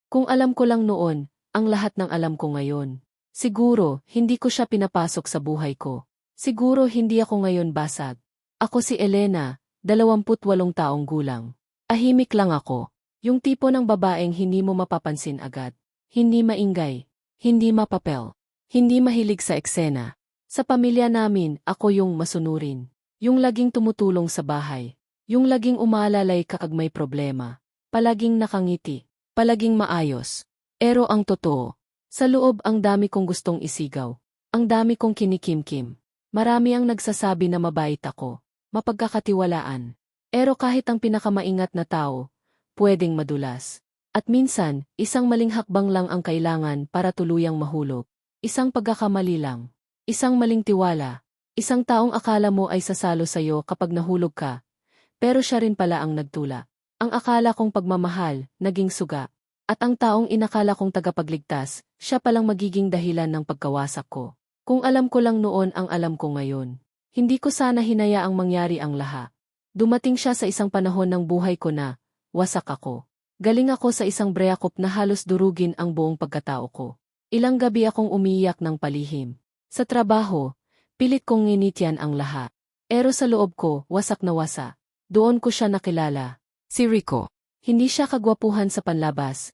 Kung alam ko lang noon, ang lahat ng alam ko ngayon. Siguro, hindi ko siya pinapasok sa buhay ko. Siguro hindi ako ngayon basag. Ako si Elena, 28 taong gulang. Tahimik lang ako. Yung tipo ng babaeng hindi mo mapapansin agad. Hindi maingay. Hindi mapapel. Hindi mahilig sa eksena. Sa pamilya namin, ako yung masunurin. Yung laging tumutulong sa bahay. Yung laging umaalalay kapag may problema. Palaging nakangiti. Palaging maayos. Pero ang totoo, sa loob ang dami kong gustong isigaw. Ang dami kong kinikimkim. Marami ang nagsasabi na mabait ako, mapagkakatiwalaan. Pero kahit ang pinakamaingat na tao, pwedeng madulas. At minsan, isang maling hakbang lang ang kailangan para tuluyang mahulog. Isang pagkakamali lang. Isang maling tiwala. Isang taong akala mo ay sasalo sa'yo kapag nahulog ka. Pero siya rin pala ang nagtula. Ang akala kong pagmamahal, naging suga. At ang taong inakala kong tagapagligtas, siya palang magiging dahilan ng pagkawasak ko. Kung alam ko lang noon ang alam ko ngayon, hindi ko sana hinayaang mangyari ang lahat. Dumating siya sa isang panahon ng buhay ko na, wasak ako. Galing ako sa isang breakup na halos durugin ang buong pagkatao ko. Ilang gabi akong umiiyak ng palihim. Sa trabaho, pilit kong nginitian ang lahat. Pero sa loob ko, wasak na wasa. Doon ko siya nakilala. Si Rico. Hindi siya kagwapuhan sa panlabas.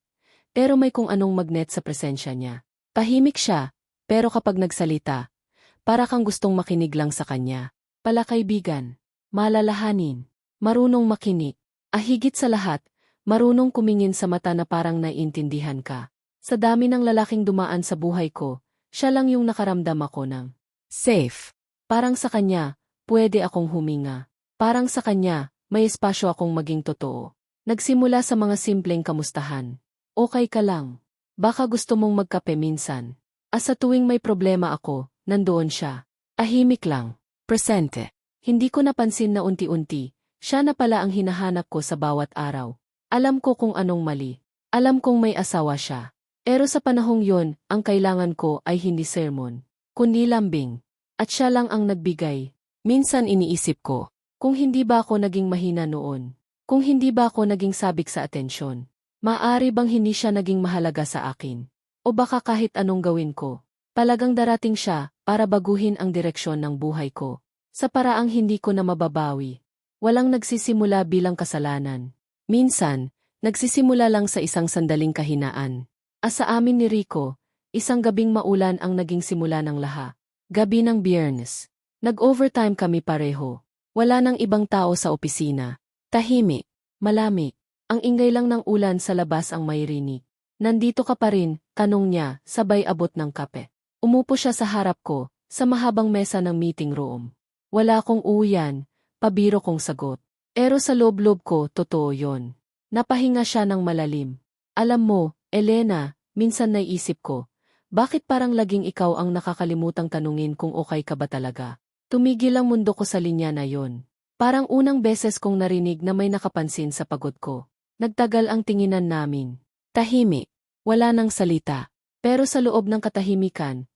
Pero may kung anong magnet sa presensya niya. Tahimik siya. Pero kapag nagsalita, para kang gustong makinig lang sa kanya. Palakaibigan, malalahanin, marunong makinig. Higit sa lahat, marunong kumingin sa mata na parang naiintindihan ka. Sa dami ng lalaking dumaan sa buhay ko, siya lang yung nakaramdam ako ng safe. Parang sa kanya, pwede akong huminga. Parang sa kanya, may espasyo akong maging totoo. Nagsimula sa mga simpleng kamustahan. Okay ka lang. Baka gusto mong magkape minsan. Sa tuwing may problema ako, nandoon siya. Tahimik lang. Presente. Hindi ko napansin na unti-unti, siya na pala ang hinahanap ko sa bawat araw. Alam ko kung anong mali. Alam kong may asawa siya. Pero sa panahong yon, ang kailangan ko ay hindi sermon, kundi lambing. At siya lang ang nagbigay. Minsan iniisip ko, kung hindi ba ako naging mahina noon? Kung hindi ba ako naging sabik sa atensyon? Maaari bang hindi siya naging mahalaga sa akin? O baka kahit anong gawin ko, palagang darating siya para baguhin ang direksyon ng buhay ko. Sa paraang hindi ko na mababawi. Walang nagsisimula bilang kasalanan. Minsan, nagsisimula lang sa isang sandaling kahinaan. Sa amin ni Rico, isang gabing maulan ang naging simula ng lahat. Gabi ng Biyernes. Nag-overtime kami pareho. Wala nang ibang tao sa opisina. Tahimik, malamig. Ang ingay lang ng ulan sa labas ang may rinig. Nandito ka pa rin, tanong niya, sabay abot ng kape. Umupo siya sa harap ko, sa mahabang mesa ng meeting room. Wala akong uyan, pabiro kong sagot. Pero sa loob-loob ko, totoo yon. Napahinga siya ng malalim. Alam mo, Elena, minsan naisip ko, bakit parang laging ikaw ang nakakalimutang tanungin kung okay ka ba talaga? Tumigil ang mundo ko sa linya na yon. Parang unang beses kong narinig na may nakapansin sa pagod ko. Nagtagal ang tinginan namin. Tahimik. Wala nang salita. Pero sa loob ng katahimikan,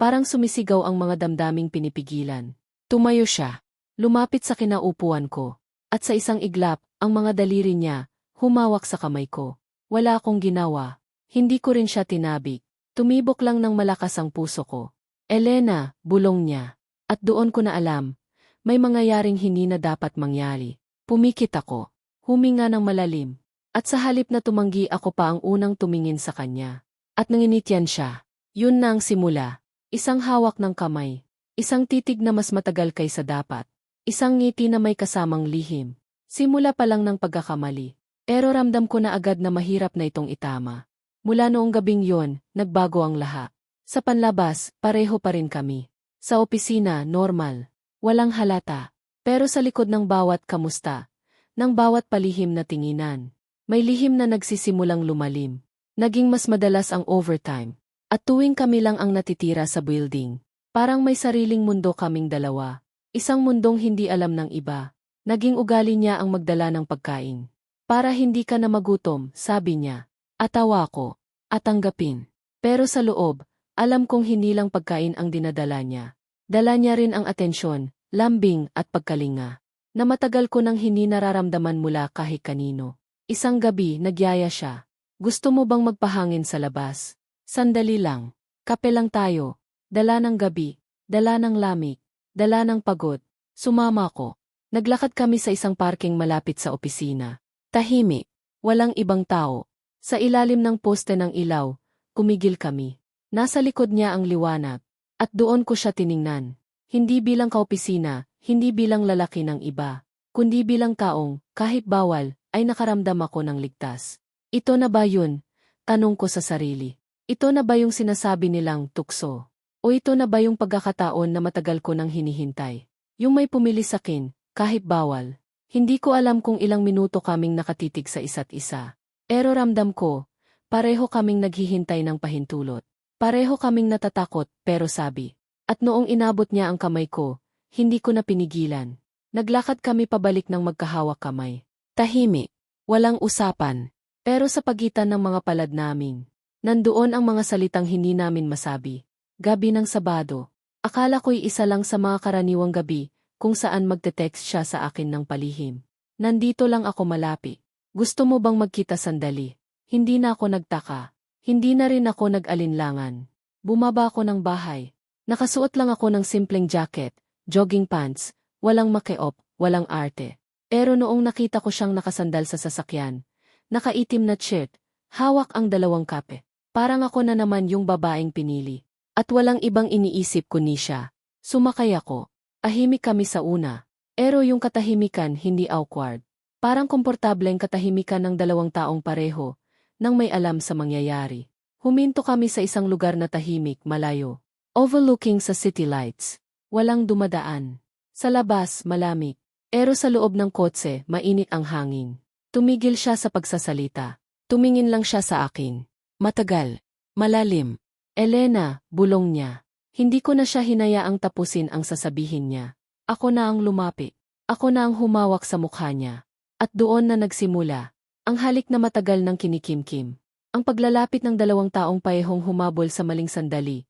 parang sumisigaw ang mga damdaming pinipigilan. Tumayo siya. Lumapit sa kinaupuan ko. At sa isang iglap, ang mga daliri niya, humawak sa kamay ko. Wala akong ginawa. Hindi ko rin siya tinabik. Tumibok lang ng malakas ang puso ko. Elena, bulong niya. At doon ko na alam, may mangyayaring hindi na dapat mangyari. Pumikit ako. Huminga ng malalim. At sa halip na tumanggi ako pa ang unang tumingin sa kanya. At nanginitian siya. Yun na ang simula. Isang hawak ng kamay. Isang titig na mas matagal kaysa dapat. Isang ngiti na may kasamang lihim. Simula pa lang ng pagkakamali. Pero ramdam ko na agad na mahirap na itong itama. Mula noong gabing yon, nagbago ang lahat. Sa panlabas, pareho pa rin kami. Sa opisina, normal. Walang halata. Pero sa likod ng bawat kamusta, ng bawat palihim na tinginan, may lihim na nagsisimulang lumalim. Naging mas madalas ang overtime. At tuwing kami lang ang natitira sa building, parang may sariling mundo kaming dalawa. Isang mundong hindi alam ng iba. Naging ugali niya ang magdala ng pagkain. Para hindi ka na magutom, sabi niya. Atawa ko. At tanggapin. Pero sa loob, alam kong hindi lang pagkain ang dinadala niya. Dala niya rin ang atensyon, lambing at pagkalinga. Na matagal ko nang hindi nararamdaman mula kahit kanino. Isang gabi, nagyaya siya. Gusto mo bang magpahangin sa labas? Sandali lang. Kape lang tayo. Dala ng gabi. Dala ng lamig. Dala ng pagod. Sumama ko. Naglakad kami sa isang parking malapit sa opisina. Tahimik. Walang ibang tao. Sa ilalim ng poste ng ilaw, kumigil kami. Nasa likod niya ang liwanag. At doon ko siya tiningnan. Hindi bilang kaopisina, hindi bilang lalaki ng iba, kundi bilang taong, kahit bawal, ay nakaramdam ako ng ligtas. Ito na ba yun? Tanong ko sa sarili. Ito na ba yung sinasabi nilang tukso? O ito na ba yung pagkakataon na matagal ko nang hinihintay? Yung may pumili sakin, kahit bawal. Hindi ko alam kung ilang minuto kaming nakatitig sa isa't isa. Pero ramdam ko, pareho kaming naghihintay ng pahintulot. Pareho kaming natatakot, pero sabi. At noong inabot niya ang kamay ko, hindi ko na pinigilan. Naglakad kami pabalik ng magkahawak kamay. Tahimik. Walang usapan. Pero sa pagitan ng mga palad namin, nandoon ang mga salitang hindi namin masabi. Gabi ng Sabado. Akala ko'y isa lang sa mga karaniwang gabi, kung saan magte-text siya sa akin ng palihim. Nandito lang ako malapit. Gusto mo bang magkita sandali? Hindi na ako nagtaka. Hindi na rin ako nag-alinlangan. Bumaba ako ng bahay. Nakasuot lang ako ng simpleng jacket, jogging pants, walang makeop, walang arte. Pero noong nakita ko siyang nakasandal sa sasakyan, nakaitim na shirt, hawak ang dalawang kape. Parang ako na naman yung babaeng pinili. At walang ibang iniisip kundi siya. Sumakay ako. Ahimik kami sa una. Pero yung katahimikan hindi awkward. Parang komportableng katahimikan ng dalawang taong pareho, nang may alam sa mangyayari. Huminto kami sa isang lugar na tahimik, malayo. Overlooking sa city lights. Walang dumadaan. Sa labas, malamig. Pero sa loob ng kotse, mainit ang hangin. Tumigil siya sa pagsasalita. Tumingin lang siya sa akin. Matagal. Malalim. Elena, bulong niya. Hindi ko na siya hinayaang tapusin ang sasabihin niya. Ako na ang lumapit. Ako na ang humawak sa mukha niya. At doon na nagsimula. Ang halik na matagal ng kinikimkim. Ang paglalapit ng dalawang taong parehong humabol sa maling sandali.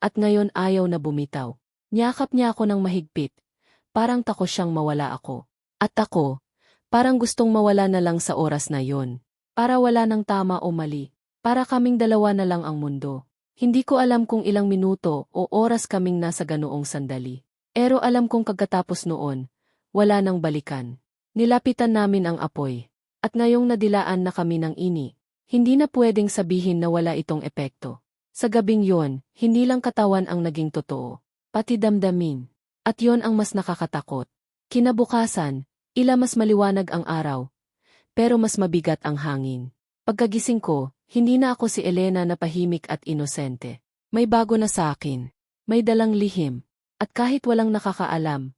At ngayon ayaw na bumitaw. Niyakap niya ako ng mahigpit. Parang takot siyang mawala ako. At ako, parang gustong mawala na lang sa oras na yon. Para wala ng tama o mali. Para kaming dalawa na lang ang mundo. Hindi ko alam kung ilang minuto o oras kaming nasa ganoong sandali. Pero alam kong pagkatapos noon, wala nang balikan. Nilapitan namin ang apoy. At ngayong nadilaan na kami ng ini, hindi na pwedeng sabihin na wala itong epekto. Sa gabing yon, hindi lang katawan ang naging totoo, pati damdamin. At yon ang mas nakakatakot. Kinabukasan, mas maliwanag ang araw, pero mas mabigat ang hangin. Pagkagising ko, hindi na ako si Elena na pahimik at inosente. May bago na sa akin. May dalang lihim. At kahit walang nakakaalam,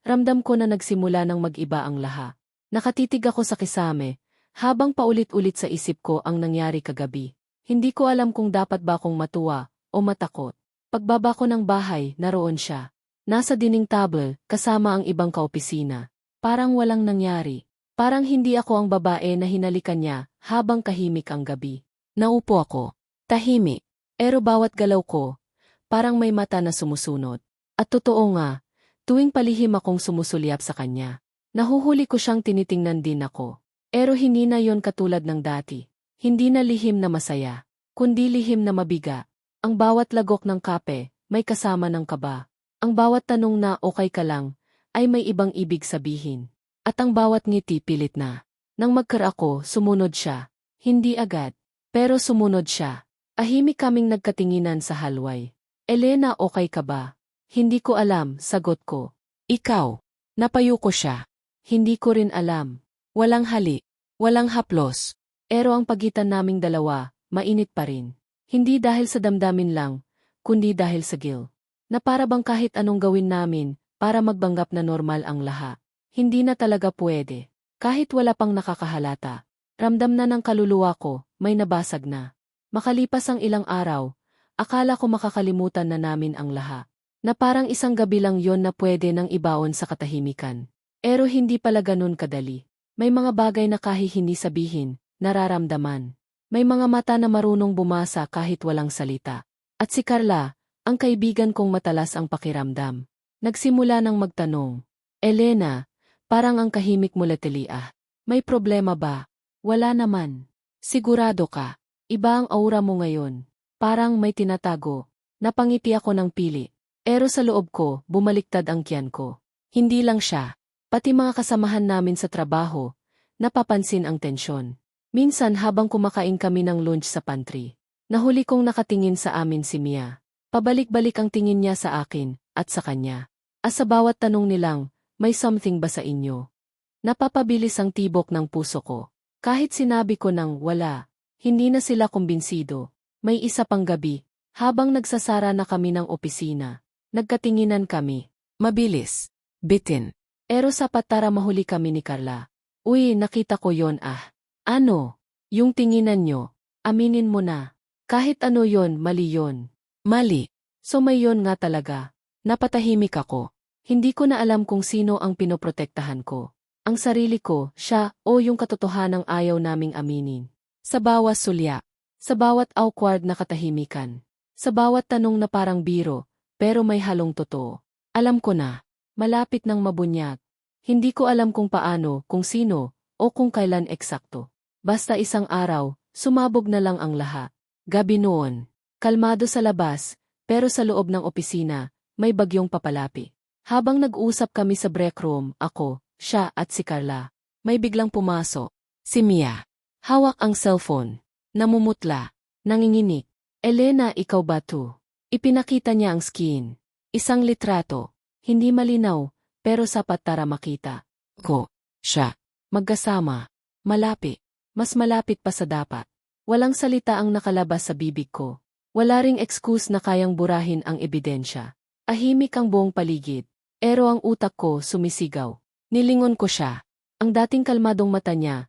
ramdam ko na nagsimula ng mag-iba ang lahat. Nakatitig ako sa kisame, habang paulit-ulit sa isip ko ang nangyari kagabi. Hindi ko alam kung dapat ba akong matuwa o matakot. Pagbaba ko ng bahay, naroon siya. Nasa dining table, kasama ang ibang kaopisina. Parang walang nangyari. Parang hindi ako ang babae na hinalikan niya habang kahimik ang gabi. Naupo ako. Tahimik. Pero bawat galaw ko, parang may mata na sumusunod. At totoo nga, tuwing palihim akong sumusulyap sa kanya, nahuhuli ko siyang tinitingnan din ako. Pero hindi na yon katulad ng dati. Hindi na lihim na masaya, kundi lihim na mabiga. Ang bawat lagok ng kape, may kasama ng kaba. Ang bawat tanong na okay ka lang, ay may ibang ibig sabihin. At ang bawat ngiti pilit na. Nang magkara ako, sumunod siya. Hindi agad, pero sumunod siya. Ahimik kaming nagkatinginan sa halway. Elena, okay ka ba? Hindi ko alam, sagot ko. Ikaw? Napayo ko siya. Hindi ko rin alam. Walang halik, walang haplos. Pero ang pagitan naming dalawa, mainit pa rin. Hindi dahil sa damdamin lang, kundi dahil sa guilt. Na para bang kahit anong gawin namin, para magbanggap na normal ang lahat. Hindi na talaga pwede. Kahit wala pang nakakahalata. Ramdam na ng kaluluwa ko, may nabasag na. Makalipas ang ilang araw, akala ko makakalimutan na namin ang lahat. Na parang isang gabi lang yon na pwede nang ibaon sa katahimikan. Pero hindi pala ganun kadali. May mga bagay na kahit hindi sabihin, nararamdaman. May mga mata na marunong bumasa kahit walang salita. At si Carla, ang kaibigan kong matalas ang pakiramdam. Nagsimula ng magtanong, Elena, parang ang kahimik mo Latelia. May problema ba? Wala naman. Sigurado ka. Iba ang aura mo ngayon. Parang may tinatago. Napangiti ako ng pili. Pero sa loob ko, bumaliktad ang tiyan ko. Hindi lang siya. Pati mga kasamahan namin sa trabaho, napapansin ang tensyon. Minsan habang kumakain kami ng lunch sa pantry, nahuli kong nakatingin sa amin si Mia. Pabalik-balik ang tingin niya sa akin at sa kanya. As sa bawat tanong nilang, may something ba sa inyo? Napapabilis ang tibok ng puso ko. Kahit sinabi ko nang wala, hindi na sila kumbinsido. May isa pang gabi, habang nagsasara na kami ng opisina, nagkatinginan kami. Mabilis. Bitin. Pero sapat para mahuli kami ni Carla. Uy, nakita ko yon ah. Ano? Yung tinginan nyo. Aminin mo na. Kahit ano yon, mali yon. Mali. So may yon nga talaga. Napatahimik ako. Hindi ko na alam kung sino ang pinoprotektahan ko. Ang sarili ko, siya, o yung katotohanang ayaw naming aminin. Sa bawat sulya. Sa bawat awkward na katahimikan. Sa bawat tanong na parang biro, pero may halong totoo. Alam ko na. Malapit ng mabunyag. Hindi ko alam kung paano, kung sino, o kung kailan eksakto. Basta isang araw, sumabog na lang ang lahat. Gabi noon. Kalmado sa labas, pero sa loob ng opisina, may bagyong papalapi. Habang nag-usap kami sa break room, ako, siya at si Carla, may biglang pumasok. Si Mia. Hawak ang cellphone. Namumutla. Nanginginig. Elena, ikaw ba to? Ipinakita niya ang skin. Isang litrato. Hindi malinaw, pero sapat para makita. Ko. Siya. Magkasama. Malapit. Mas malapit pa sa dapat. Walang salita ang nakalabas sa bibig ko. Wala ring excuse na kayang burahin ang ebidensya. Ahimik ang buong paligid. Pero ang utak ko sumisigaw. Nilingon ko siya. Ang dating kalmadong mata niya,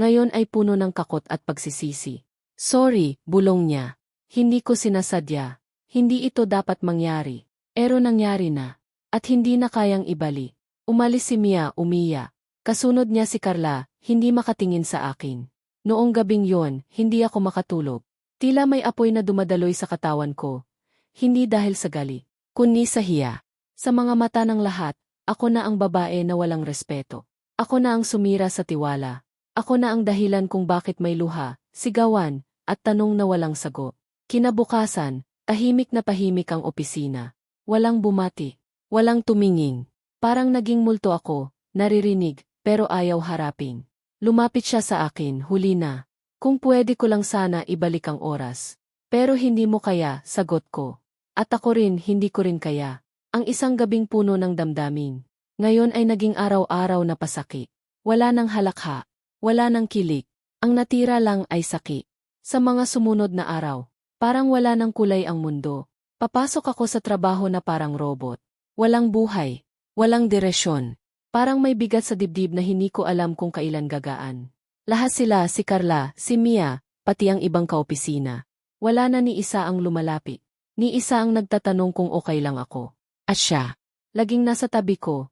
ngayon ay puno ng kakot at pagsisisi. Sorry, bulong niya. Hindi ko sinasadya. Hindi ito dapat mangyari. Pero nangyari na. At hindi na kayang ibali. Umalis si Mia, umiya. Kasunod niya si Carla, hindi makatingin sa akin. Noong gabing yon, hindi ako makatulog. Tila may apoy na dumadaloy sa katawan ko. Hindi dahil sa gali, kundi sa hiya. Sa mga mata ng lahat, ako na ang babae na walang respeto. Ako na ang sumira sa tiwala. Ako na ang dahilan kung bakit may luha, sigawan, at tanong na walang sagot. Kinabukasan, tahimik na pahimik ang opisina. Walang bumati. Walang tumingin. Parang naging multo ako, naririnig, pero ayaw harapin. Lumapit siya sa akin, huli na. Kung pwede ko lang sana ibalik ang oras. Pero hindi mo kaya, sagot ko. At ako rin, hindi ko rin kaya. Ang isang gabing puno ng damdamin. Ngayon ay naging araw-araw na pasaki. Wala nang halakha. Wala nang kilig. Ang natira lang ay saki. Sa mga sumunod na araw, parang wala nang kulay ang mundo. Papasok ako sa trabaho na parang robot. Walang buhay. Walang direksyon. Parang may bigat sa dibdib na hindi ko alam kung kailan gagaan. Lahat sila, si Carla, si Mia, pati ang ibang kaopisina. Wala na ni isa ang lumalapit. Ni isa ang nagtatanong kung okay lang ako. At siya, laging nasa tabi ko,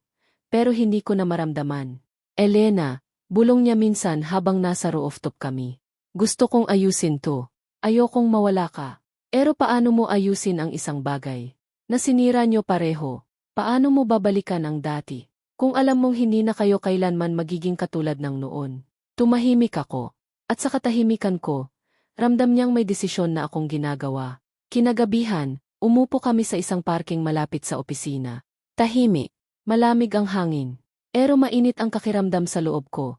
pero hindi ko na maramdaman. Elena, bulong niya minsan habang nasa rooftop kami. Gusto kong ayusin to. Ayokong mawala ka. Pero paano mo ayusin ang isang bagay? Nasinira niyo pareho. Paano mo babalikan ang dati? Kung alam mong hindi na kayo kailanman magiging katulad ng noon. Tumahimik ako. At sa katahimikan ko, ramdam niyang may desisyon na akong ginagawa. Kinagabihan, umupo kami sa isang parking malapit sa opisina. Tahimik. Malamig ang hangin. Pero mainit ang kakiramdam sa loob ko.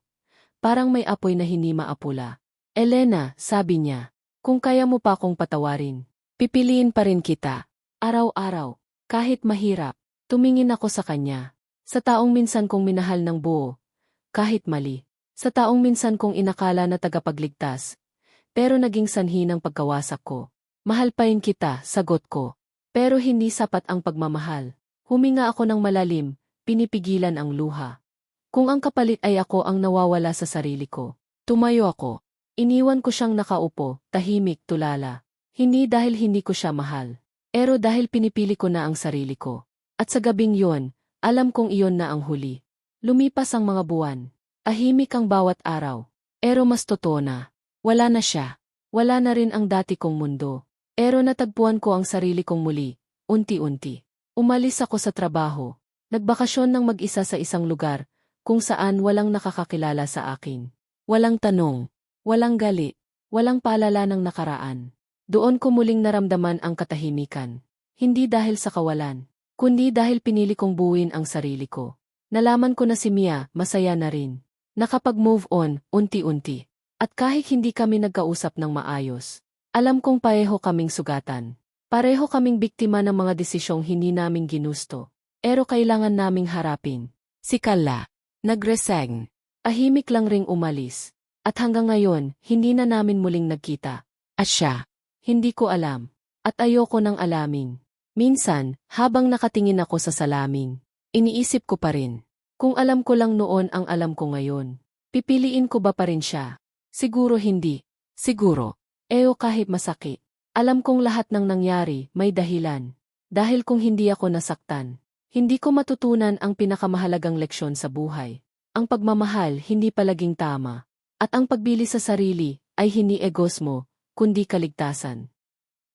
Parang may apoy na hindi maapula. Elena, sabi niya, kung kaya mo pa akong patawarin, pipiliin pa rin kita. Araw-araw, kahit mahirap, tumingin ako sa kanya. Sa taong minsan kong minahal ng buo, kahit mali. Sa taong minsan kong inakala na tagapagligtas, pero naging sanhi ng pagkawasak ko. Mahal pa rin kita, sagot ko. Pero hindi sapat ang pagmamahal. Huminga ako ng malalim, pinipigilan ang luha. Kung ang kapalit ay ako ang nawawala sa sarili ko. Tumayo ako. Iniwan ko siyang nakaupo, tahimik, tulala. Hindi dahil hindi ko siya mahal. Pero dahil pinipili ko na ang sarili ko. At sa gabing yon, alam kong iyon na ang huli. Lumipas ang mga buwan. Ahimik ang bawat araw. Pero mas totoo na. Wala na siya. Wala na rin ang dati kong mundo. Pero natagpuan ko ang sarili kong muli, unti-unti. Umalis ako sa trabaho. Nagbakasyon ng mag-isa sa isang lugar, kung saan walang nakakakilala sa akin. Walang tanong. Walang gali. Walang paalala ng nakaraan. Doon ko muling naramdaman ang katahimikan. Hindi dahil sa kawalan, kundi dahil pinili kong buuin ang sarili ko. Nalaman ko na si Mia masaya na rin. Nakapag-move on, unti-unti. At kahit hindi kami nagkausap ng maayos, alam kong pareho kaming sugatan. Pareho kaming biktima ng mga desisyong hindi namin ginusto. Pero kailangan naming harapin. Si Kala, nag-resign. Ahimik lang ring umalis. At hanggang ngayon, hindi na namin muling nagkita. At siya, hindi ko alam. At ayoko nang alamin. Minsan, habang nakatingin ako sa salamin, iniisip ko pa rin. Kung alam ko lang noon ang alam ko ngayon, pipiliin ko ba pa rin siya? Siguro hindi. Siguro. Kahit masakit. Alam kong lahat ng nangyari may dahilan. Dahil kung hindi ako nasaktan, hindi ko matutunan ang pinakamahalagang leksyon sa buhay. Ang pagmamahal hindi palaging tama. At ang pagbili sa sarili ay hindi egosmo, kundi kaligtasan.